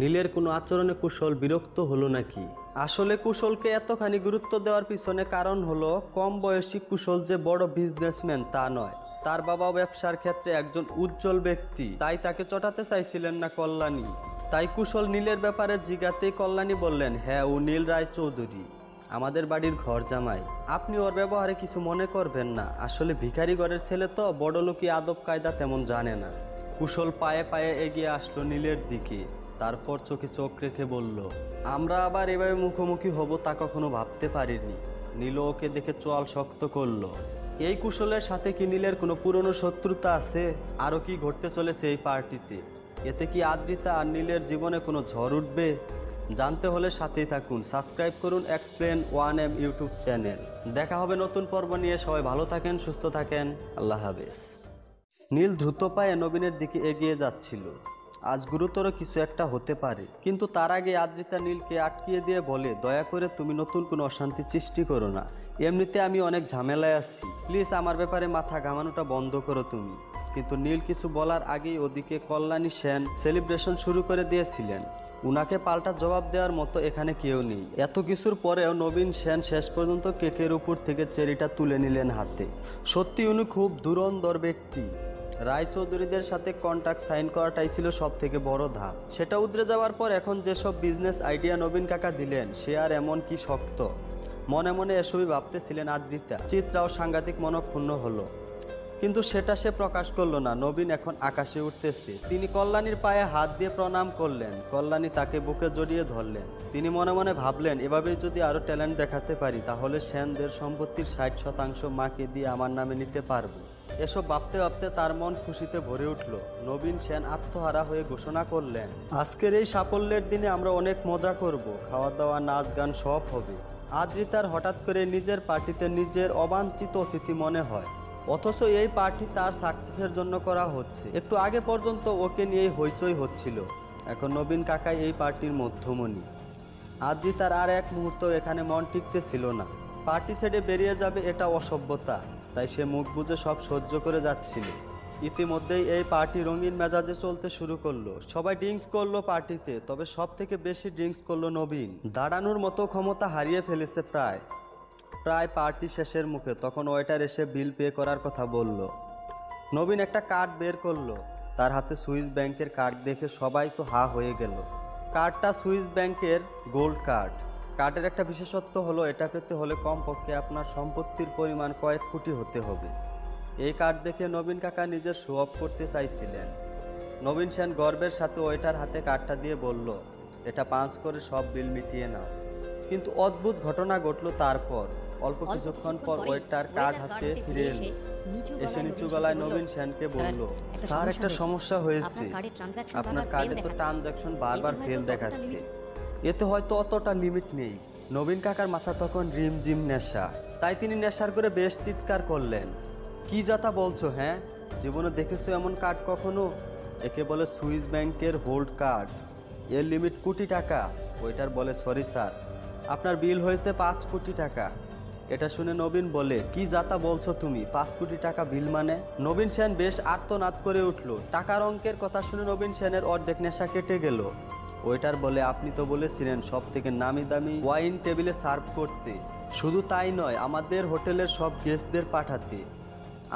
নীলের কোনো আচরণে কুশল বিরক্ত হলো নাকি? আসলে কুশলকে এতখানি গুরুত্ব দেওয়ার পিছনে কারণ হলো, কম বয়সী কুশল যে বড় বিজনেসম্যান তা নয়। তার বাবা ব্যবসার ক্ষেত্রে একজন উজ্জ্বল ব্যক্তি, তাই তাকে চটাতে চাইছিলেন না কল্যাণী। তাই কুশল নীলের ব্যাপারে জিজ্ঞাতেই কল্যাণী বললেন, হ্যাঁ, ও নীল রায় চৌধুরী, আমাদের বাড়ির ঘর জামাই। আপনি ওর ব্যবহারে কিছু মনে করবেন না। আসলে ভিখারি ঘরের ছেলে তো, বড়লোকি আদব কায়দা তেমন জানে না। কুশল পায়ে পায়ে এগিয়ে আসলো নীলের দিকে। তারপর চোখে চোখ রেখে বলল, আমরা আবার এভাবে মুখোমুখি হব তা কখনো ভাবতে পারিনি। নীল ওকে দেখে চোয়াল শক্ত করলো। এই কুশলের সাথে কি নীলের কোনো পুরনো শত্রুতা আছে? আরও কি ঘটতে চলেছে এই পার্টিতে? এতে কি আদ্রিতা আর নীলের জীবনে কোনো ঝড় উঠবে? জানতে হলে সাথেই থাকুন। সাবস্ক্রাইব করুন এক্সপ্লেন 1M ইউটিউব চ্যানেল। দেখা হবে নতুন পর্ব নিয়ে। সবাই ভালো থাকেন, সুস্থ থাকেন। আল্লাহ হাফেজ। নীল দ্রুত পায়ে নবীনের দিকে এগিয়ে যাচ্ছিল। আজ গুরুতর কিছু একটা হতে পারে, কিন্তু তার আগে আদ্রিতা নীলকে আটকিয়ে দিয়ে বলে, দয়া করে তুমি নতুন কোনো অশান্তি সৃষ্টি করো না। এমনিতে আমি অনেক ঝামেলায় আছি, প্লিজ আমার ব্যাপারে মাথা ঘামানোটা বন্ধ করো তুমি। কিন্তু নীল কিছু বলার আগেই ওদিকে কল্যাণী সেন সেলিব্রেশন শুরু করে দিয়েছিলেন। উনাকে পাল্টা জবাব দেওয়ার মতো এখানে কেউ নেই। এত কিছুর পরেও নবীন সেন শেষ পর্যন্ত কেকের উপর থেকে চেরিটা তুলে নিলেন হাতে। সত্যি উনি খুব ধুরন্ধর ব্যক্তি। রায়চৌধুরীদের সাথে কন্ট্রাক্ট সাইন করাটাই ছিল সব থেকে বড় ধাপ। সেটা উদ্রে যাওয়ার পর এখন যেসব বিজনেস আইডিয়া নবীন কাকা দিলেন, সে আর এমন কি শক্ত। মনে মনে এসবই ভাবতেছিলেন আদ্রিতা। চিত্রাও সাংঘাতিক মনক্ষুণ্ণ হলো। কিন্তু সেটা সে প্রকাশ করলো না। নবীন এখন আকাশে উঠতেছে। তিনি কল্যাণীর পায়ে হাত দিয়ে প্রণাম করলেন। কল্যাণী তাকে বুকে জড়িয়ে ধরলেন। তিনি মনে মনে ভাবলেন, এভাবেই যদি আরো ট্যালেন্ট দেখাতে পারি তাহলে সেনদের সম্পত্তির 60% মাকে দিয়ে আমার নামে নিতে পারবো। এসব ভাবতে ভাবতে তার মন খুশিতে ভরে উঠল। নবীন সেন আত্মহারা হয়ে ঘোষণা করলেন, আজকের এই সাফল্যের দিনে আমরা অনেক মজা করব, খাওয়া দাওয়া নাচ গান সব হবে। আদ্রিতার হঠাৎ করে নিজের পার্টিতে নিজের অবাঞ্ছিত অতিথি মনে হয়, অথচ এই পার্টি তার সাকসেসের জন্য করা হচ্ছে। একটু আগে পর্যন্ত ওকে নিয়েই হইচই হচ্ছিল, এখন নবীন কাকাই এই পার্টির মধ্যমণি। আদ্রিতার আর এক মুহূর্ত এখানে মন টিকতেছিল না। পার্টি ছেড়ে বেরিয়ে যাবে এটা অসভ্যতা, তাই সে মুখ বুজে সব সহ্য করে যাচ্ছিল। ইতিমধ্যেই এই পার্টি রঙিন মেজাজে চলতে শুরু করলো। সবাই ড্রিঙ্কস করলো পার্টিতে, তবে সব থেকে বেশি ড্রিঙ্কস করলো নবীন। দাঁড়ানোর মতো ক্ষমতা হারিয়ে ফেলেছে প্রায় পার্টি শেষের মুখে। তখন ওয়েটার এসে বিল পে করার কথা বলল। নবীন একটা কার্ড বের করলো। তার হাতে সুইস ব্যাংকের কার্ড দেখে সবাই তো হা হয়ে গেল। কার্ডটা সুইস ব্যাংকের গোল্ড কার্ড। কার্ডের একটা বিশেষত্ব হলো, এটা পেতে হলে কমপক্ষে আপনার সম্পত্তির পরিমাণ কয়েক কোটি হতে হবে। এই কার্ড দেখে নবীন কাকা নিজের শো অফ করতে চাইছিলেন। নবীন সেন গর্বের সাথে ওয়েটার হাতে কার্ডটা দিয়ে বলল, এটা পাঁচ করে সব বিল মিটিয়ে নাও। কিন্তু অদ্ভুত ঘটনা ঘটল তারপর। অল্প কিছুক্ষণ পর ওয়েটার কার্ড হাতে ফিরে এলো। এসে নিচু গলায় নবীন সেনকে বলল, স্যার একটা সমস্যা হয়েছে, আপনার কার্ডে তো ট্রানজাকশন বারবার ফেল দেখাচ্ছে। এতে হয়তো অতটা লিমিট নেই। নবীন কাকার মাথা তখন রিমঝিম নেশা, তাই তিনি নেশার করে বেশ চিৎকার করলেন, কি যাতা বলছো? হ্যাঁ, জীবনে দেখেছো এমন কার্ড কখনো? একে বলে সুইস ব্যাংকের হোল্ড কার্ড, এর লিমিট কোটি টাকা। ওয়েটার বলে, সরি স্যার, আপনার বিল হয়েছে 5 কোটি টাকা। এটা শুনে নবীন বলে, কি যাতা বলছো তুমি? 5 কোটি টাকা বিল মানে? নবীন সেন বেশ আর্তনাদ করে উঠল। টাকার অঙ্কের কথা শুনে নবীন সেনের অর্ধেক নেশা কেটে গেল। ওয়েটার বলে, আপনি তো বলেছিলেন সব থেকে নামি দামি ওয়াইন টেবিলে সার্ভ করতে। শুধু তাই নয়, আমাদের হোটেলের সব গেস্টদের পাঠাতে।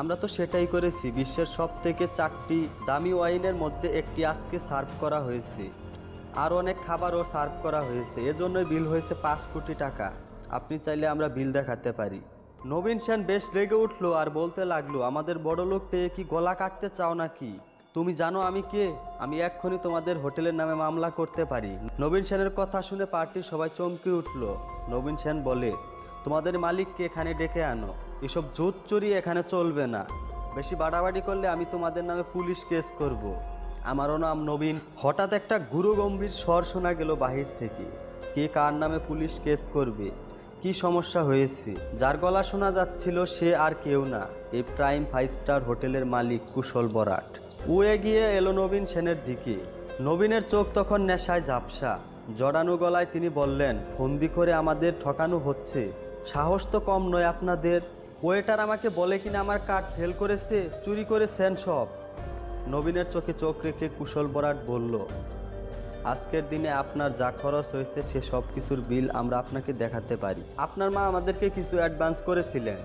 আমরা তো সেটাই করেছি। বিশ্বের সব থেকে 4টি দামি ওয়াইনের মধ্যে একটি আজকে সার্ভ করা হয়েছে, আর অনেক খাবারও সার্ভ করা হয়েছে। এজন্যই বিল হয়েছে 5 কোটি টাকা। আপনি চাইলে আমরা বিল দেখাতে পারি। নবীন সেন বেশ রেগে উঠলো আর বলতে লাগলো, আমাদের বড়লোক পেয়ে কি গলা কাটতে চাও নাকি? তুমি জানো আমি কে? আমি এক্ষুনি তোমাদের হোটেলের নামে মামলা করতে পারি। নবীন সেনের কথা শুনে পার্টির সবাই চমকে উঠল। নবীন সেন বলে, তোমাদের মালিককে এখানে ডেকে আনো। এসব জুত চুরি এখানে চলবে না। বেশি বাড়াবাড়ি করলে আমি তোমাদের নামে পুলিশ কেস করব। আমারও নাম নবীন। হঠাৎ একটা গুরুগম্ভীর স্বর শোনা গেল বাহির থেকে। কে কার নামে পুলিশ কেস করবে? কি সমস্যা হয়েছে? যার গলা শোনা যাচ্ছিল সে আর কেউ না, এই প্রাইম 5 স্টার হোটেলের মালিক কুশল বরাট। ও এগিয়ে এলো নবীন সেনের দিকে। নবীনের চোখ তখন নেশায় ঝাপসা। জড়ানো গলায় তিনি বললেন, ফন্দি করে আমাদের ঠকানো হচ্ছে। সাহস তো কম নয় আপনাদের। ওয়েটার আমাকে বলে কিনা আমার কার্ড ফেল করেছে, চুরি করেছেন সব। নবীনের চোখে চোখ রেখে কুশল বরাট বলল, আজকের দিনে আপনার যা খরচ হয়েছে সে সব কিছুর বিল আমরা আপনাকে দেখাতে পারি। আপনার মা আমাদেরকে কিছু অ্যাডভান্স করেছিলেন,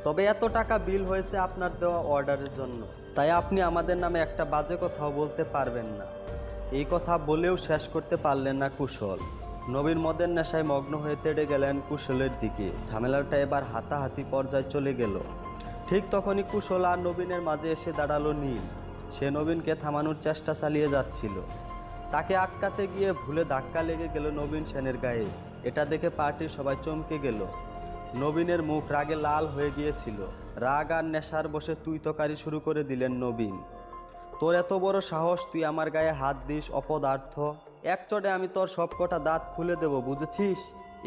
তবে এত টাকা বিল হয়েছে আপনার দেওয়া অর্ডারের জন্য। তাই আপনি আমাদের নামে একটা বাজে কথাও বলতে পারবেন না। এই কথা বলেও শেষ করতে পারলেন না কুশল। নবীন মদের নেশায় মগ্ন হয়ে তেড়ে গেলেন কুশলের দিকে। ঝামেলাটা এবার হাতাহাতি পর্যায়ে চলে গেল। ঠিক তখনই কুশল আর নবীনের মাঝে এসে দাঁড়ালো নীল। সে নবীনকে থামানোর চেষ্টা চালিয়ে যাচ্ছিল। তাকে আটকাতে গিয়ে ভুলে ধাক্কা লেগে গেল নবীন সেনের গায়ে। এটা দেখে পার্টির সবাই চমকে গেল। নবীনের মুখ রাগে লাল হয়ে গিয়েছিল। রাগ আর নেশার বসে তুই তকারি শুরু করে দিলেন নবীন। তোর এত বড় সাহস, তুই আমার গায়ে হাত দিস অপদার্থ! এক চড়ে আমি তোর সবকটা দাঁত খুলে দেব, বুঝেছিস?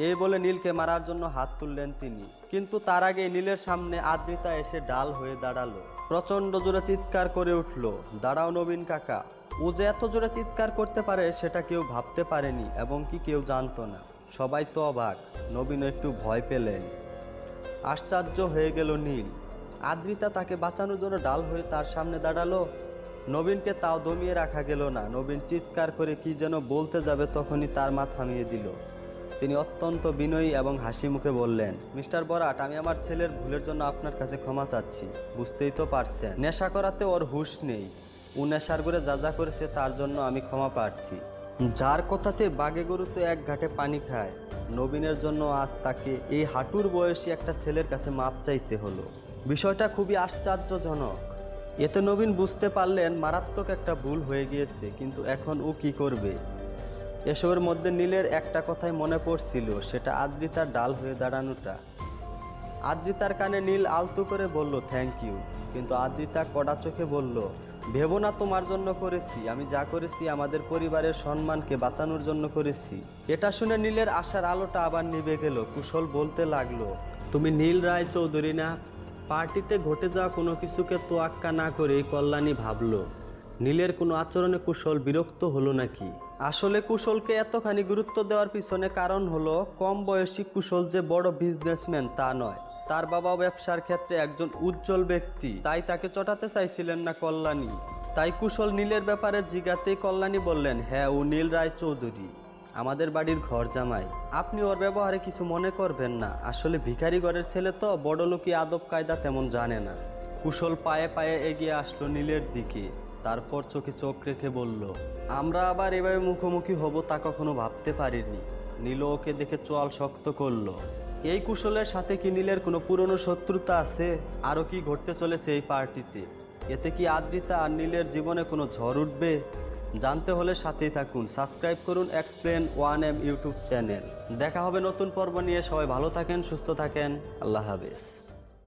এই বলে নীলকে মারার জন্য হাত তুললেন তিনি। কিন্তু তার আগে নীলের সামনে আদ্রিতা এসে ডাল হয়ে দাঁড়ালো। প্রচণ্ড জোরে চিৎকার করে উঠল, দাঁড়াও নবীন কাকা! ও যে এত জোরে চিৎকার করতে পারে সেটা কেউ ভাবতে পারেনি, এবং কি কেউ জানতো না। সবাই তো অবাক, নবীনও একটু ভয় পেলেন। আশ্চর্য হয়ে গেল নীল। আদ্রিতা তাকে বাঁচানোর জন্য ডাল হয়ে তার সামনে দাঁড়ালো। নবীনকে তাও দমিয়ে রাখা গেল না। নবীন চিৎকার করে কি যেন বলতে যাবে, তখনই তার মা থামিয়ে দিল। তিনি অত্যন্ত বিনয়ী এবং হাসি মুখে বললেন, মিস্টার বরাট, আমি আমার ছেলের ভুলের জন্য আপনার কাছে ক্ষমা চাচ্ছি। বুঝতেই তো পারছেন, নেশা করাতে ওর হুঁশ নেই। ও নেশার করে যা যা করেছে তার জন্য আমি ক্ষমা প্রার্থী। যার কথাতে বাগে গরু তো এক ঘাটে পানি খায়। নবীনের জন্য আজ তাকে এই হাঁটুর বয়সী একটা ছেলের কাছে মাপ চাইতে হলো। বিষয়টা খুবই আশ্চর্যজনক। এতে নবীন বুঝতে পারলেন মারাত্মক একটা ভুল হয়ে গিয়েছে, কিন্তু এখন ও কি করবে। এসবের মধ্যে নীলের একটা কথাই মনে পড়ছিল, সেটা আদ্রিতার ডাল হয়ে দাঁড়ানোটা। আদ্রিতার কানে নীল আলতো করে বলল থ্যাংক ইউ, কিন্তু আদ্রিতা কড়া চোখে বলল, ভেবো না তোমার জন্য করেছি, আমি যা করেছি আমাদের পরিবারের সম্মানকে বাঁচানোর জন্য করেছি। এটা শুনে নীলের আশার আলোটা আবার নিভে গেল। কুশল বলতে লাগলো, তুমি নীল রায় চৌধুরী না? পার্টিতে ঘটে যাওয়া কোনো কিছুকে তোয়াক্কা না করে কল্যাণী ভাবলো নীলের কোনো আচরণে কুশল বিরক্ত হলো নাকি। আসলে কুশলকে এতখানি গুরুত্ব দেওয়ার পিছনে কারণ হলো, কম বয়সী কুশল যে বড় বিজনেসম্যান তা নয়, তার বাবা ব্যবসার ক্ষেত্রে একজন উজ্জ্বল ব্যক্তি, তাই তাকে চটাতে চাইছিলেন না কল্যাণী। তাই কুশল নীলের ব্যাপারে জিজ্ঞাতেই কল্যাণী বললেন, হ্যাঁ ও নীল রায় চৌধুরী, আমাদের বাড়ির ঘর জামাই। আপনি ওর ব্যবহারে কিছু মনে করবেন না, আসলে ভিখারি ঘরের ছেলে তো, বড়লোকি আদব কায়দা তেমন জানে না। কুশল পায়ে পায়ে এগিয়ে আসলো নীলের দিকে, তারপর চোখে চোখ রেখে বলল, আমরা আবার এভাবে মুখোমুখি হব তা কখনো ভাবতে পারিনি। নীল ওকে দেখে চোয়াল শক্ত করলো। এই কুশলের সাথে কি নীলের কোনো পুরনো শত্রুতা আছে? আরও কি ঘটতে চলেছে এই পার্টিতে? এতে কি আদ্রিতা আর নীলের জীবনে কোনো ঝড় উঠবে? জানতে হলে সাথেই থাকুন। সাবস্ক্রাইব করুন এক্সপ্লেন 1M ইউটিউব চ্যানেল। দেখা হবে নতুন পর্ব নিয়ে। সবাই ভালো থাকেন, সুস্থ থাকেন। আল্লাহ হাফেজ।